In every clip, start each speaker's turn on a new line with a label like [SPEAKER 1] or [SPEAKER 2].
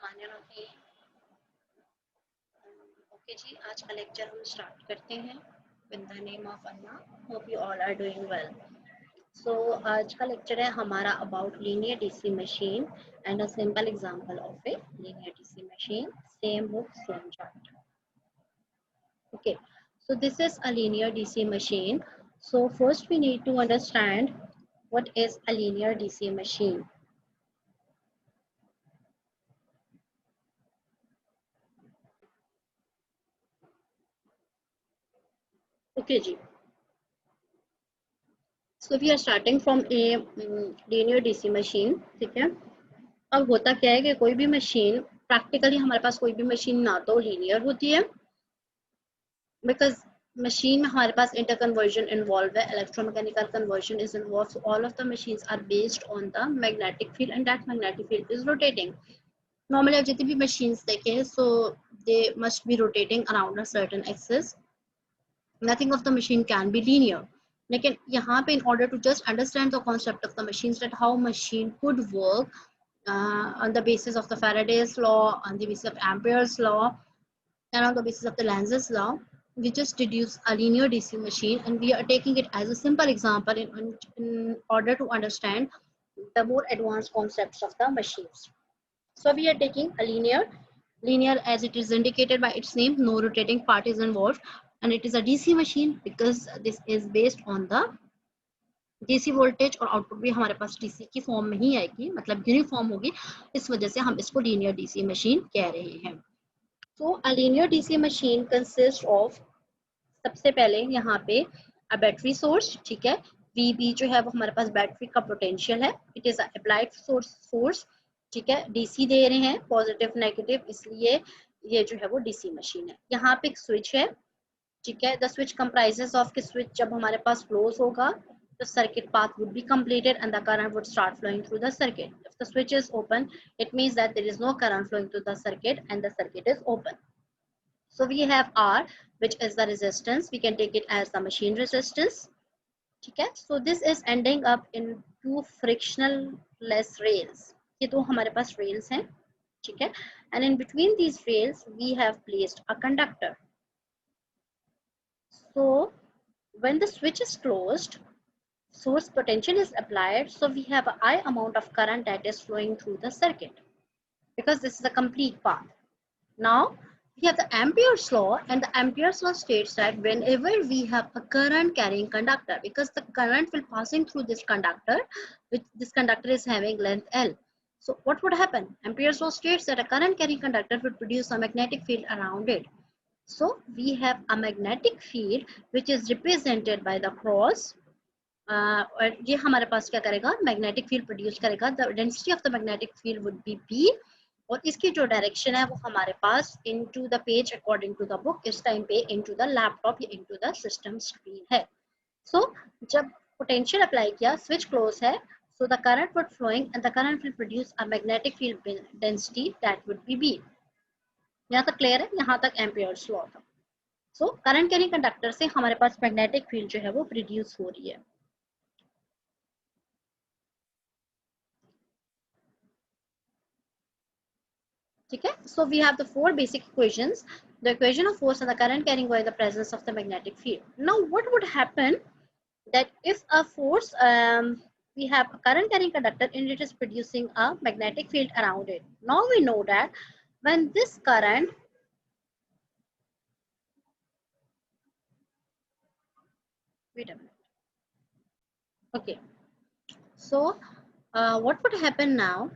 [SPEAKER 1] बिस्मिल्लाहिर्रहमानिर्रहीम। ओके जी, आज का लेक्चर हम स्टार्ट करते हैं with the name of Allah. Hope you all are doing well. So आज का लेक्चर है हमारा about linear DC machine and a simple example of a linear DC machine. Same book same chapter. Okay, so this is a linear DC machine. So first we need to understand what is a linear DC machine. Okay जी, so we are starting from a linear DC machine. ठीक है, अब होता क्या है कि कोई भी मशीन, प्रैक्टिकली हमारे पास कोई भी मशीन ना तो लीनियर होती है, बिकॉज मशीन में हमारे पास इंटर कन्वर्जन इन्वॉल्व है, electromechanical conversion is involve. So all of the machines are based on the magnetic field and that magnetic field is rotating. Normally आप जितनी भी मशीन्स देखें, so they must be rotating around a certain axis. Nothing of the machine can be linear. लेकिन यहाँ पे in order to just understand the concept of the machines, that how machine could work on the basis of the Faraday's law, on the basis of Ampere's law, and on the basis of the Lenz's law, we just deduce a linear DC machine, and we are taking it as a simple example in order to understand the more advanced concepts of the machines. So we are taking a linear as it is indicated by its name, no rotating part is involved, and it is a DC machine because this is based on the DC voltage, और output भी हमारे पास DC की form में ही आएगी, मतलब uniform होगी. इस वजह से हम इसको लीनियर DC मशीन कह रहे हैं. तो a linear DC machine consist of, सबसे पहले यहाँ पे अ बैटरी सोर्स. ठीक है, VB जो है वो हमारे पास बैटरी का पोटेंशियल है. It is applied source. ठीक है, DC दे रहे हैं, पॉजिटिव नेगेटिव, इसलिए ये जो है वो DC मशीन है. यहाँ पे एक स्विच है. ठीक है, द स्विच कंप्राइजेस ऑफ कि स्विच जब हमारे पास क्लोज होगा, the circuit path would be completed and the current would start flowing through the circuit. If the switch is open, it means that there is no current flowing through the circuit and the circuit is open. So we have R, which is the resistance. We can take it as the machine resistance. Okay, so this is ending up in two frictionless rails. ये दो हमारे पास rails हैं. ठीक है, and in between these rails we have placed a conductor. So when the switch is closed, source potential is applied, so we have a I amount of current that is flowing through the circuit, because this is a complete path. Now we have the Ampere's law, and the Ampere's law states that whenever we have a current carrying conductor, because the current will passing through this conductor, which this conductor is having length L. So what would happen? Ampere's law states that a current carrying conductor would produce a magnetic field around it. So we have a magnetic field which is represented by the cross. और ये हमारे पास क्या करेगा, magnetic field produce करेगा. The density of the magnetic field would be P, और इसकी जो डायरेक्शन है वो हमारे पास into the page according to the book, इस टाइम पे इनटू द लैपटॉप या इनटू द सिस्टम स्क्रीन है. सो जब पोटेंशियल अप्लाई किया, स्विच क्लोज है, so the current would flowing and the current will produce a magnetic field density that would be B. यहाँ तक clear है? यहाँ तक एम्पियर्स लॉ था. सो करंट कैरिंग कंडक्टर से हमारे पास मैग्नेटिक फील्ड जो है वो प्रोड्यूस हो रही है. Okay, so we have the four basic equations. The equation of force and the current carrying by the presence of the magnetic field. Now what would happen that if a force, we have a current carrying conductor and it is producing a magnetic field around it. Now we know that when this current, wait a minute. Okay, so what would happen now,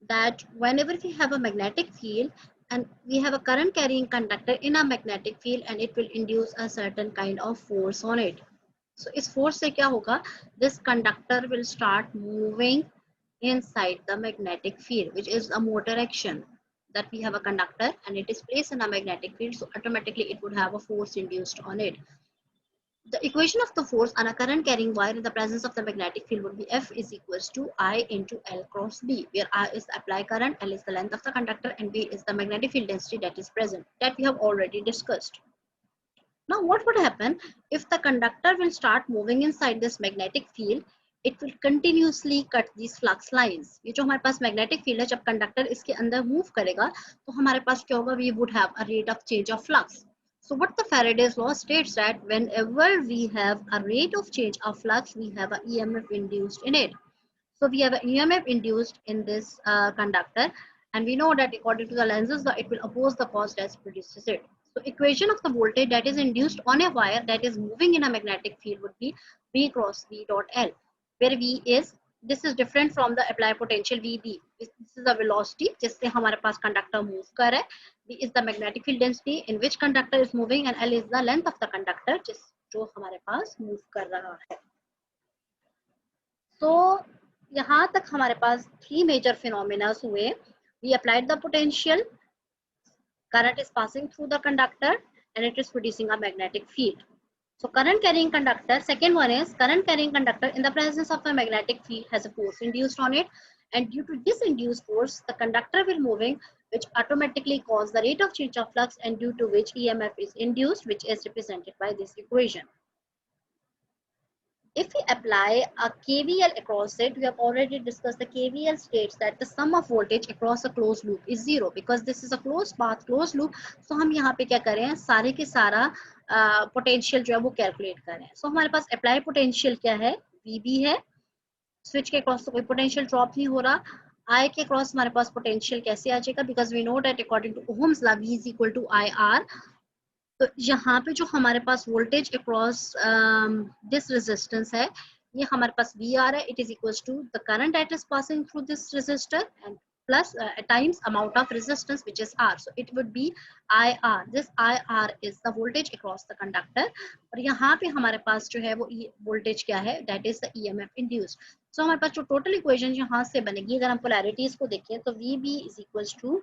[SPEAKER 1] that whenever we have a magnetic field and we have a current carrying conductor in a magnetic field, and it will induce a certain kind of force on it. So इस force से क्या होगा, this conductor will start moving inside the magnetic field, which is a motor action, that we have a conductor and it is placed in a magnetic field, so automatically it would have a force induced on it. The equation of the force on a current carrying wire in the presence of the magnetic field would be F is equals to I into L cross B, where I is the applied current, L is the length of the conductor, and B is the magnetic field density that is present, that we have already discussed. Now what would happen if the conductor will start moving inside this magnetic field, it will continuously cut these flux lines. ये जो हमारे पास magnetic field है, जब conductor इसके अंदर move करेगा तो हमारे पास क्या होगा, we would have a rate of change of flux. So what the Faraday's law states that whenever we have a rate of change of flux, we have an EMF induced in it. So we have an EMF induced in this conductor, and we know that according to the Lenz's law, it will oppose the cause that produces it. So equation of the voltage that is induced on a wire that is moving in a magnetic field would be V cross V dot L, where V is, this is different from the applied potential VB. This is the velocity जिससे हमारे पास conductor move कर रहा है. V is the magnetic field density in which conductor is moving, and L is the length of the conductor जो हमारे पास move कर रहा है. So यहाँ तक हमारे पास 3 major phenomena हुए. We applied the potential, current is passing through the conductor, and it is producing a magnetic field. So current carrying conductor, second one is current carrying conductor in the presence of a magnetic field has a force induced on it, and due to this induced force, the conductor will moving, which automatically cause the rate of change of flux, and due to which EMF is induced, which is represented by this equation. If we apply a KVL across it, we have already discussed the KVL states that the sum of voltage across a closed loop is zero, because this is a closed path, closed loop. So हम यहाँ पे क्या करें, सारे के सारा potential जो है वो कैलकुलेट करें. सो हमारे पास अप्लाई पोटेंशियल क्या है, VB है. स्विच के क्रॉस तो कोई पोटेंशियल ड्रॉप नहीं हो रहा. I के क्रॉस हमारे पास पोटेंशियल कैसे आ जाएगा, because we know that according to Ohm's law V is equal to IR. तो यहाँ पे जो हमारे पास वोल्टेज अक्रॉस दिस रेजिस्टेंस है, ये हमारे पास VR है. It is equals to the current that is passing through this resistor and plus times amount of resistance, which is R. So it would be IR. This IR is the voltage across the conductor. और यहाँ पे हमारे पास जो है वो voltage क्या है, that is the EMF induced. So हमारे पास जो total equation यहाँ से बनेगी, अगर हम polarities को देखें तो VB is equals to,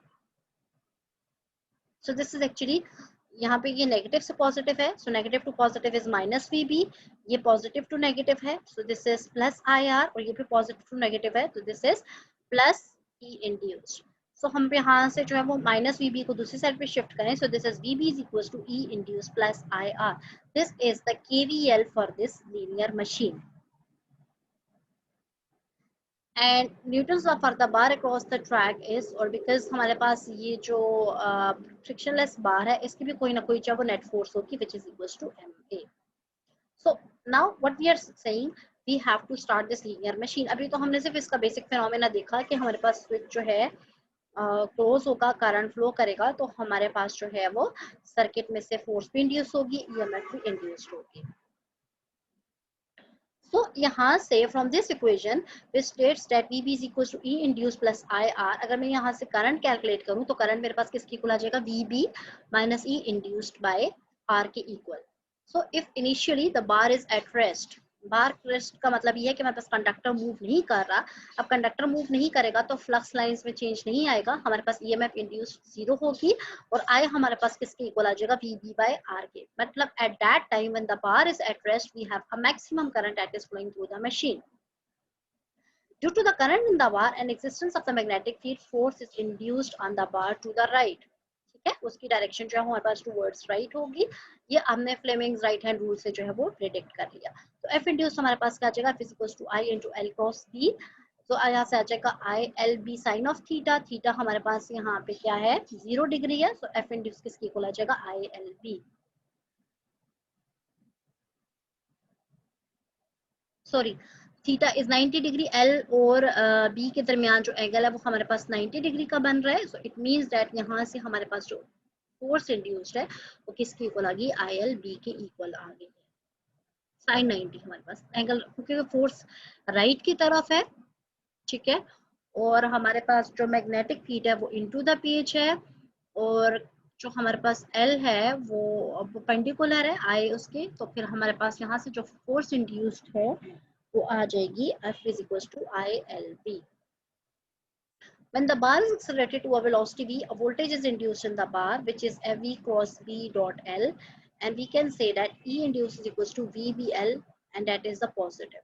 [SPEAKER 1] so this is actually यहाँ पे ये नेगेटिव से पॉजिटिव है, so negative to positive is minus VB. ये पॉजिटिव टू नेगेटिव है, so this is plus IR, और ये भी पॉजिटिव टू नेगेटिव है, तो this is plus E induced. So हम यहाँ से जो है वो माइनस VB को दूसरी साइड पे शिफ्ट करें, so this is VB is equals to E induced plus IR. This is the KVL for this linear machine. And Newton's law for the bar across the track is, और because हमारे पास ये जो frictionless बार है, इसकी भी कोई ना कोई जो नेट फोर्स होगी, which is equals to MA. So now what we are saying, we have to start this linear machine. अभी तो हमने सिर्फ इसका बेसिक फिनोमेना देखा कि हमारे पास स्विच जो है क्लोज होगा, करंट फ्लो करेगा, तो हमारे पास जो है वो सर्किट में से फोर्स भी इंड्यूस होगी, EMF भी इंड्यूस्ड होगी. So यहाँ से from this equation which states that VB is equals to E induced plus IR, अगर मैं यहाँ से करंट कैलकुलेट करूँ तो करंट मेरे पास किसके इक्वल आ जाएगा, VB minus E induced by R के equal. So if initially the bar is at rest, bar rest का मतलब ये है कि हमारे पास कंडक्टर मूव नहीं कर रहा. अब कंडक्टर मूव नहीं करेगा तो फ्लक्स लाइंस में चेंज नहीं आएगा, हमारे पास EMF इंड्यूस्ड जीरो होगी, और I हमारे पास किसके इक्वल आ जाएगा, VB by R के. मतलब at that time when the bar is at rest, we have a maximum current that is flowing through the machine. Due to the current in the bar and existence of the magnetic field, force is induced on the bar to the right. ठीक है, उसकी direction जो है हमारे पास towards right होगी. ये हमने Fleming's right hand rule से जो है वो प्रेडिक्ट कर लिया. तो F इंड्यूस हमारे पास क्या आ जाएगा, F equals to I into L cross B. तो यहाँ से आ जाएगा ILB sine of theta. Theta हमारे पास यहाँ पे क्या है, 0 डिग्री है, सो F इंड्यूस किसकी इक्वल आ जाएगा, ILB. Sorry, theta is 90 degree. L और B के दरमियान जो एंगल है वो हमारे पास 90 डिग्री का बन रहा है. सो इट मींस दैट यहाँ से हमारे पास जो फोर्स इंड्यूस्ड है वो किसकी इक्वल आ गई, ILB के इक्वल आ गई है. साइन 90 हमारे पास एंगल, क्योंकि फोर्स राइट की तरफ है, ठीक है, और हमारे पास जो मैग्नेटिक फील्ड है वो इनटू द पेज है, और जो हमारे पास L है वो परपेंडिकुलर है I उसके. तो फिर हमारे पास यहाँ से जो फोर्स इंड्यूस्ड है वो आ जाएगी F is equals to ILB. When the bar is accelerated to a velocity v, a voltage is induced in the bar, which is V cross B dot L, and we can say that E induced is equals to VBL, and that is the positive.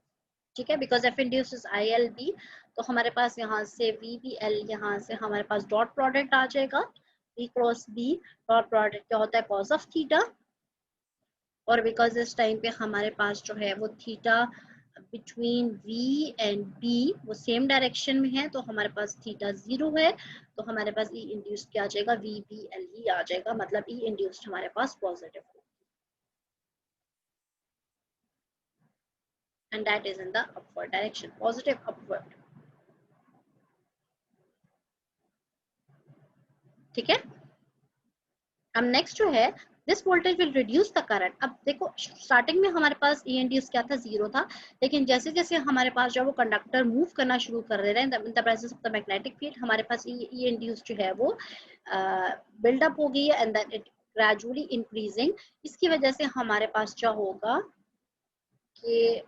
[SPEAKER 1] ठीक है, because F induced is ILB, तो हमारे पास यहाँ से VBL, यहाँ से हमारे पास डॉट प्रोडक्ट आ जाएगा, V cross B dot product क्या होता है, cos of थीटा, और बिकॉज इस टाइम पे हमारे पास जो है वो theta between V and B वो सेम डायरेक्शन में है, तो हमारे पास थीटा 0 है, तो हमारे पास E इंड्यूस्ड क्या आ जाएगा, VBL ही आ जाएगा, मतलब E इंड्यूस्ड हमारे पास पॉजिटिव हो, and that is in the upward direction, positive upward. ठीक है। अब नेक्स्ट जो है, this voltage will reduce the current. अब देखो स्टार्टिंग में हमारे पास ई इंड्यूस क्या था, 0 था, लेकिन जैसे जैसे हमारे पास जो वो कंडक्टर मूव करना शुरू कर रहे हैं in the presence of the magnetic field, हमारे पास ई इंड्यूस जो है वो बिल्डअप हो गई है and then it gradually increasing. इसकी वजह से हमारे पास क्या होगा कि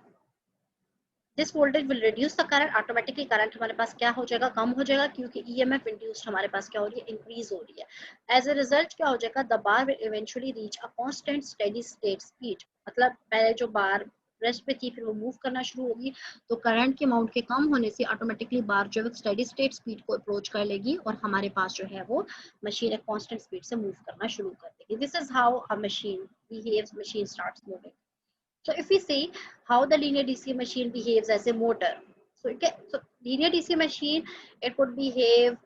[SPEAKER 1] this voltage will reduce the current, automatically current हमारे पास क्या हो जाएगा, कम हो जाएगा, क्योंकि ईएमएफ इंड्यूस्ड हमारे पास क्या हो रही है, इंक्रीज हो रही है। एज ए रिजल्ट क्या हो जाएगा, the bar will eventually reach a constant steady state speed. मतलब पहले जो बार रेस्ट पे थी फिर वो मूव करना शुरू होगी, तो करंट के अमाउंट के कम होने से ऑटोमेटिकली बार जो है स्टेडी स्टेट स्पीड को अप्रोच कर लेगी और हमारे पास जो है वो मशीन एक कांस्टेंट स्पीड से मूव करना शुरू कर देगी। This is how a machine behaves, machine starts moving. So if we see how the linear DC machine behaves as a motor, so okay, so linear DC machine, it could behave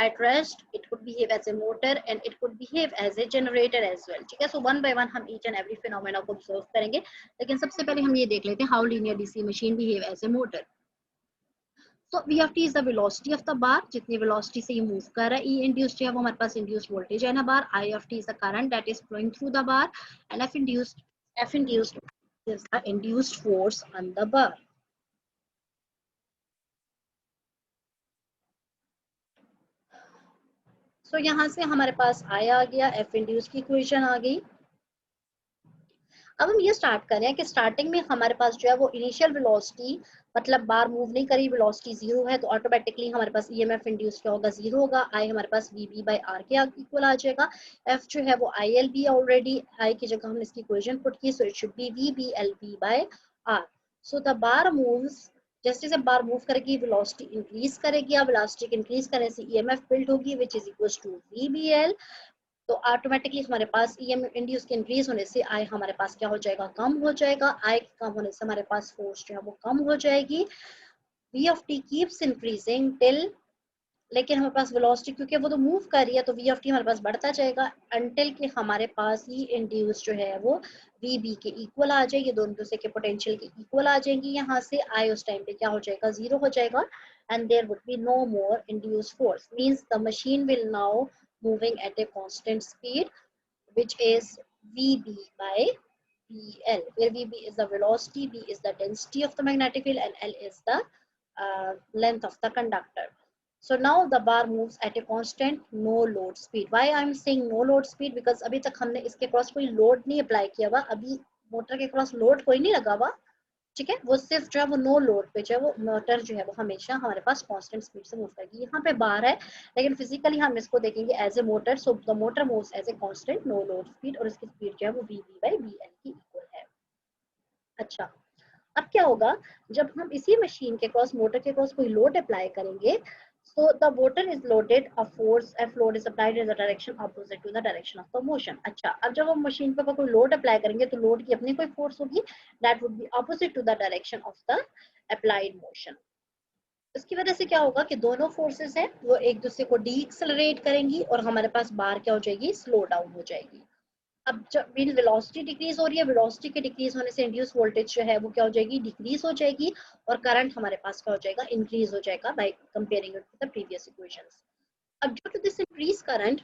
[SPEAKER 1] at rest, it could behave as a motor, and it could behave as a generator as well. ठीक है, so one by one हम each and every phenomena को observe करेंगे, लेकिन सबसे पहले हम ये देख लेते हैं how linear DC machine behave as a motor. So V of t is the velocity of the bar, जितनी velocity से ये move कर रहा है। E induced है वो हमारे पास induced voltage है ना bar, I of t is the current that is flowing through the bar, and F induced is the induced force on the bar. So यहाँ से हमारे पास I आ गया, F induced की इक्वेशन आ गई। अब हम ये स्टार्ट कर रहे हैं कि स्टार्टिंग में हमारे पास जो है वो इनिशियल वेलोसिटी, मतलब बार मूव नहीं करी, वेलोसिटी 0 है, तो ऑटोमेटिकली हमारे पास ईएमएफ इंड्यूस क्या होगा, 0 होगा। आई हमारे पास वीबी बाई आर के इक्वल आ जाएगा। एफ जो है वो I L B, already I की जगह हमने इसकी इक्वेशन पुट की, so it should be V B L B by R. So the bar moves, जैसे जैसे बार मूव करेगी वेलोसिटी इंक्रीज करेगी, अब वेलोसिटी इंक्रीज करने से ईएमएफ बिल्ड होगी which is equal to V B L. तो ऑटोमेटिकली हमारे पास ईएमएफ इंड्यूस के इंक्रीज होने से आई हमारे पास क्या हो जाएगा, कम हो जाएगा। आई कम होने से हमारे पास फोर्स जो है वो कम हो जाएगी। v of t keeps increasing till, लेकिन हमारे पास वेलोसिटी क्योंकि वो तो मूव कर रही है तो v of t हमारे पास बढ़ता जाएगा अंटिल कि हमारे पास ही इंड्यूस जो है वो vb के इक्वल आ जाएगी, दोनों दूसरे के पोटेंशियल के इक्वल आ जाएंगी। यहाँ से I उस टाइम पे क्या हो जाएगा, 0 हो जाएगा, and there would be no more induce force, means the machine will now moving at a constant speed which is vb by bl, where vb is the velocity, b is the density of the magnetic field, and l is the length of the conductor. So now the bar moves at a constant no load speed. Why I am saying no load speed, because अभी तक हमने इसके cross कोई load नहीं apply किया हुआ, अभी motor के क्रॉस लोड कोई नहीं लगा हुआ, ठीक है, वो सिर्फ जो है वो नो लोड पे जो है वो मोटर जो है वो हमेशा हमारे पास कांस्टेंट स्पीड से मूव करेगी। यहाँ पे बार है लेकिन फिजिकली हम इसको देखेंगे as a motor, so the motor moves as a constant no load speed, और इसकी स्पीड जो है वो V B by B L की इक्वल है। अच्छा, अब क्या होगा जब हम इसी मशीन के क्रॉस, मोटर के क्रॉस कोई लोड अप्लाई करेंगे, so the motor is loaded, a force F load is applied in the direction opposite to the direction of the motion. अच्छा, अब जब हम मशीन पे कोई लोड अप्लाई करेंगे तो लोड की अपनी कोई फोर्स होगी, that would be opposite to the direction of the applied motion. इसकी वजह से क्या होगा कि दोनों फोर्सेस हैं वो एक दूसरे को डी एक्सेलरेट करेंगी और हमारे पास बार क्या हो जाएगी, स्लो डाउन हो जाएगी। अब जब मीन वेलोसिटी डिक्रीज हो रही है, वेलोसिटी के डिक्रीज होने से इंड्यूस वोल्टेज जो है वो क्या हो जाएगी, डिक्रीज हो जाएगी, और करंट हमारे पास क्या हो जाएगा, इंक्रीज हो जाएगा by comparing it with the previous equations. अब due to this increase current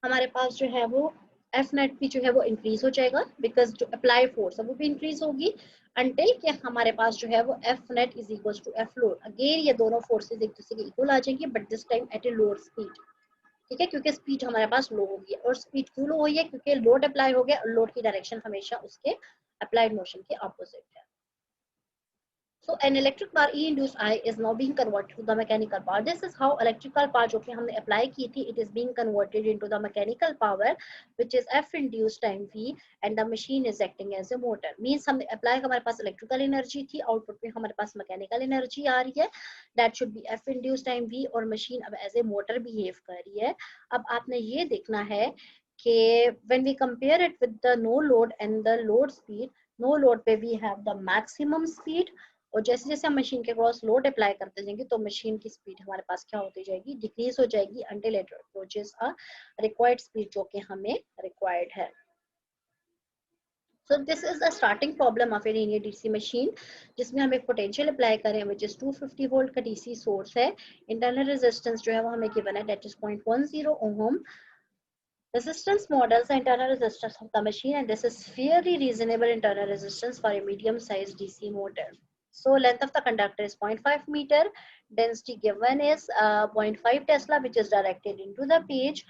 [SPEAKER 1] हमारे पास जो है वो एफ नेट भी जो है वो इंक्रीज हो जाएगा, बिकॉज जो अप्लाई फोर्स है वो भी इंक्रीज होगी, अंटिल कि हमारे पास जो है वो F net is equal to F load. Again ये दोनों फोर्सेज एक दूसरे के इक्वल आ जाएंगे, but this time at a lower speed, ठीक है, क्योंकि स्पीड हमारे पास लो हो गई है। और स्पीड क्यों लो हुई है, क्योंकि लोड अप्लाई हो गया और लोड की डायरेक्शन हमेशा उसके अप्लाइड मोशन के ऑपोजिट है। So an electric bar E induced I is now being converted to the mechanical power. This is how electrical power जो कि हमने apply की थी, it is being converted into the mechanical power, which is F induced time V, and the machine is acting as a motor. Means हमने apply हमारे पास electrical energy थी, output में हमारे पास mechanical energy आ रही है, that should be F induced time V, और machine अब as a motor behave कर रही है। अब आपने ये देखना है कि when we compare it with the no load and the load speed, no load पे we have the maximum speed, और जैसे जैसे हम मशीन के क्रॉस लोड अप्लाई करते जाएंगे तो मशीन की स्पीड हमारे पास क्या होती जाएगी, डिक्रीज हो जाएगी until it approaches a required speed जो कि हमें रिक्वायर्ड है. So this is the starting problem of a linear DC machine जिसमें हम एक potential apply करें which is 250 volt का DC source है. Internal resistance जो है वो हमें given है that is 0.10 ohm. Resistance models the internal resistance of the machine and this is fairly reasonable internal resistance for a medium sized DC motor. So length of the conductor is 0.5 meter. Density given is 0.5 Tesla which is directed into the page.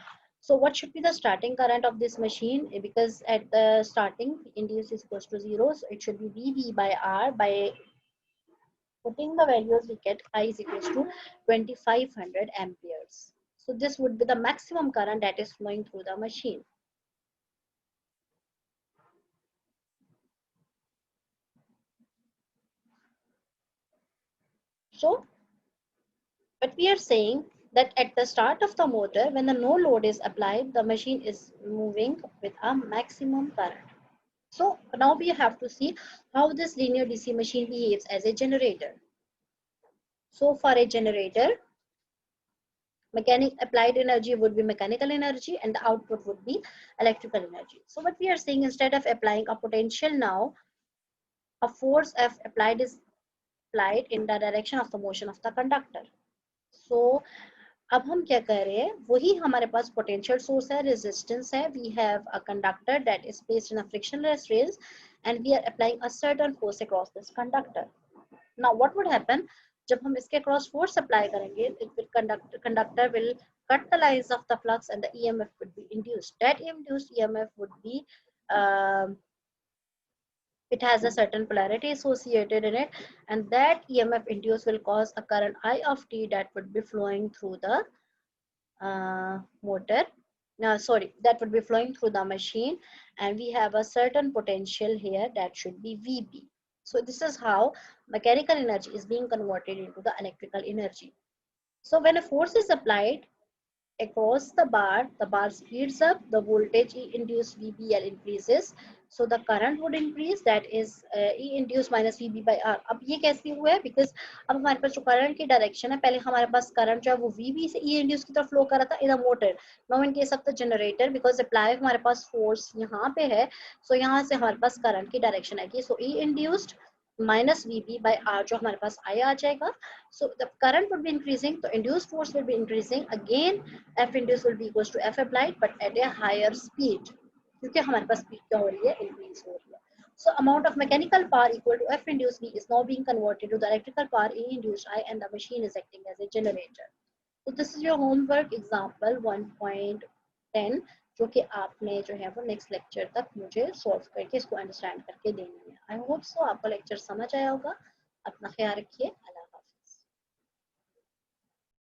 [SPEAKER 1] So what should be the starting current of this machine? Because at the starting induced is equals to 0, so it should be VB by R. By putting the values we get I is equals to 2500 amperes. So this would be the maximum current that is flowing through the machine. So but we are saying that at the start of the motor, when the no load is applied, the machine is moving with a maximum current. So now we have to see how this linear DC machine behaves as a generator. So for a generator, applied energy would be mechanical energy and the output would be electrical energy. So what we are saying, instead of applying a potential now, a force F applied is applied in the direction of the motion of the conductor. So अब हम क्या कर रहे हैं, वही हमारे पास potential source है, रेजिस्टेंस है, we have a conductor that is placed in a frictionless rails and we are applying a certain force across this conductor. Now what would happen, जब हम इसके क्रॉस फोर्स अप्लाई करेंगे, it will conductor will cut the lines of the flux and the EMF would be induced. That induced EMF would be it has a certain polarity associated in it, and that EMF induced will cause a current I of t that would be flowing through the motor. Sorry, that would be flowing through the machine, and we have a certain potential here that should be VB. So this is how mechanical energy is being converted into the electrical energy. So when a force is applied across the bar speeds up, the voltage E induced VBL increases, so the current would increase, that is E induced minus VB by R. अब ये कैसे हुआ है, because अब हमारे पास जो current की डायरेक्शन है, पहले हमारे पास करंट जो है वो VB से E induced की तरफ फ्लो कर रहा था in a motor. Now in case of the generator, because apply हमारे पास फोर्स यहाँ पे है, सो यहाँ से हमारे पास करंट की डायरेक्शन आएगी, सो E induced minus VB by R जो हमारे पास I आ जाएगा. So the current would be increasing, so induced force will be increasing. Again, F induced will be equals to F applied, but at a higher speed. क्योंकि हमारे पास speed क्या हो रही है, increase हो रही है. So amount of mechanical power equal to F induced V is now being converted to the electrical power E induced I, and the machine is acting as a generator. So this is your homework example 1.10, जो कि आपने जो है वो next lecture तक मुझे solve करके इसको अंडरस्टैंड करके देनी है. आई होप सो आपको लेक्चर समझ आया होगा. अपना ख्याल रखिए.